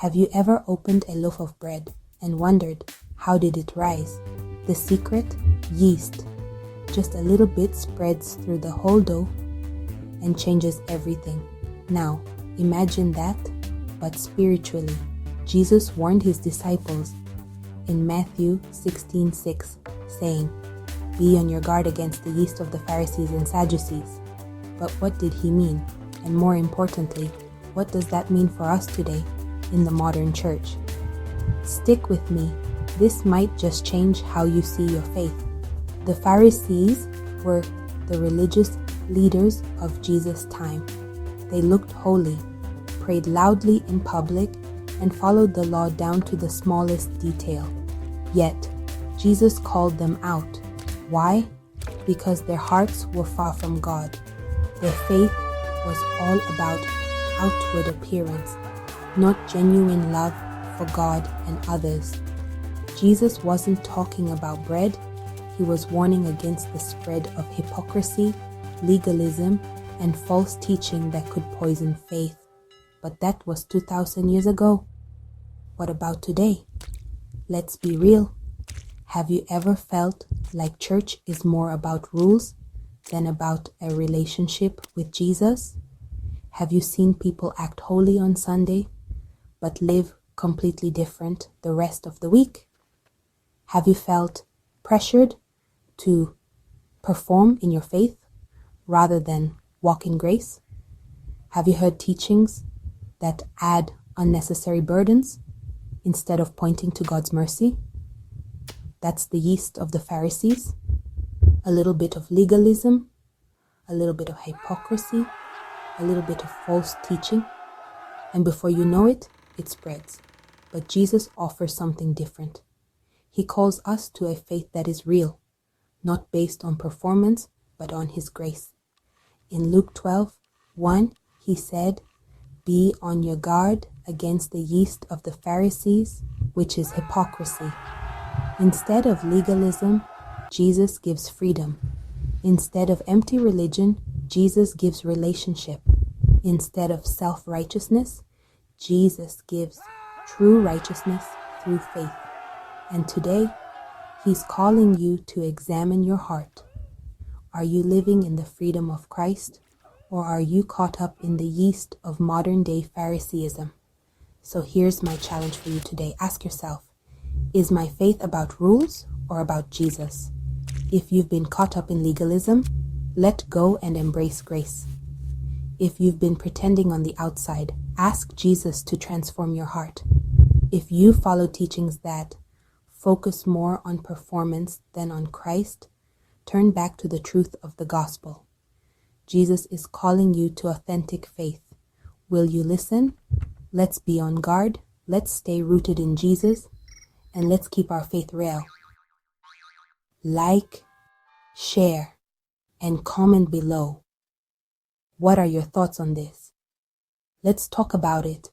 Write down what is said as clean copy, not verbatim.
Have you ever opened a loaf of bread and wondered, how did it rise? The secret? Yeast. Just a little bit spreads through the whole dough and changes everything. Now, imagine that, but spiritually. Jesus warned his disciples in Matthew 16:6, saying, "Be on your guard against the yeast of the Pharisees and Sadducees." But what did he mean? And more importantly, what does that mean for us today in the modern church? Stick with me. This might just change how you see your faith. The Pharisees were the religious leaders of Jesus' time. They looked holy, prayed loudly in public, and followed the law down to the smallest detail. Yet, Jesus called them out. Why? Because their hearts were far from God. Their faith was all about outward appearance, not genuine love for God and others. Jesus wasn't talking about bread. He was warning against the spread of hypocrisy, legalism, and false teaching that could poison faith. But that was 2,000 years ago. What about today? Let's be real. Have you ever felt like church is more about rules than about a relationship with Jesus? Have you seen people act holy on Sunday, but live completely different the rest of the week? Have you felt pressured to perform in your faith rather than walk in grace? Have you heard teachings that add unnecessary burdens instead of pointing to God's mercy? That's the yeast of the Pharisees. A little bit of legalism, a little bit of hypocrisy, a little bit of false teaching, and before you know it, it spreads. But Jesus offers something different. He calls us to a faith that is real, not based on performance, but on His grace. In Luke 12:1, He said, "Be on your guard against the yeast of the Pharisees, which is hypocrisy." Instead of legalism, Jesus gives freedom. Instead of empty religion, Jesus gives relationship. Instead of self-righteousness, Jesus gives true righteousness through faith. And today, He's calling you to examine your heart. Are you living in the freedom of Christ, or are you caught up in the yeast of modern-day Phariseeism? So here's my challenge for you today. Ask yourself, is my faith about rules or about Jesus? If you've been caught up in legalism, let go and embrace grace. If you've been pretending on the outside, ask Jesus to transform your heart. If you follow teachings that focus more on performance than on Christ, turn back to the truth of the gospel. Jesus is calling you to authentic faith. Will you listen? Let's be on guard. Let's stay rooted in Jesus. And let's keep our faith real. Like, share, and comment below. What are your thoughts on this? Let's talk about it.